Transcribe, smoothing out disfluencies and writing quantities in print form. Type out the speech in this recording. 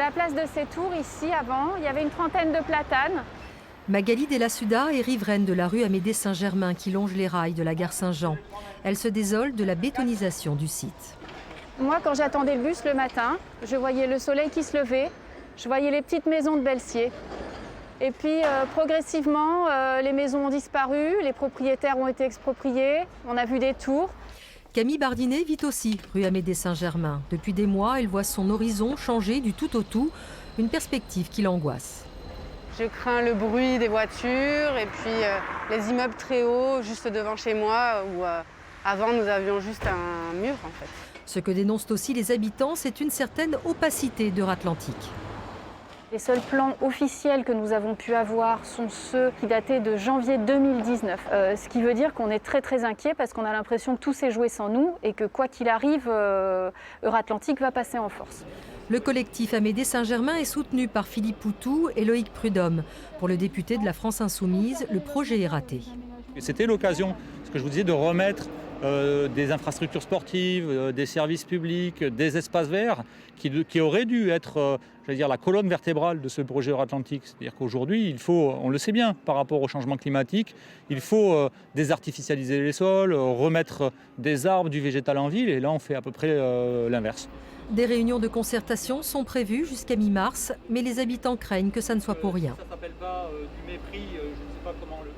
la place de Sétour, ici, avant, il y avait une trentaine de platanes. Magali Della Suda est riveraine de la rue Amédée Saint-Germain qui longe les rails de la gare Saint-Jean. Elle se désole de la bétonisation du site. Moi, quand j'attendais le bus le matin, je voyais le soleil qui se levait, je voyais les petites maisons de Belsier. Et puis, progressivement, les maisons ont disparu, les propriétaires ont été expropriés, on a vu des tours. Camille Bardinet vit aussi rue Amédée Saint-Germain. Depuis des mois, elle voit son horizon changer du tout au tout, une perspective qui l'angoisse. Je crains le bruit des voitures et puis les immeubles très hauts juste devant chez moi où avant nous avions juste un mur en fait. Ce que dénoncent aussi les habitants, c'est une certaine opacité d'Euratlantique. Les seuls plans officiels que nous avons pu avoir sont ceux qui dataient de janvier 2019. Ce qui veut dire qu'on est très inquiet parce qu'on a l'impression que tout s'est joué sans nous et que quoi qu'il arrive, Euratlantique va passer en force. Le collectif Amédée Saint-Germain est soutenu par Philippe Poutou et Loïc Prudhomme. Pour le député de la France Insoumise, le projet est raté. C'était l'occasion, ce que je vous disais, de remettre des infrastructures sportives, des services publics, des espaces verts qui auraient dû être la colonne vertébrale de ce projet Euratlantique. C'est-à-dire qu'aujourd'hui, il faut, on le sait bien, par rapport au changement climatique, il faut désartificialiser les sols, remettre des arbres, du végétal en ville, et là on fait à peu près l'inverse. Des réunions de concertation sont prévues jusqu'à mi-mars, mais les habitants craignent que ça ne soit pour rien. Ça ne s'appelle pas du mépris, je ne sais pas comment le...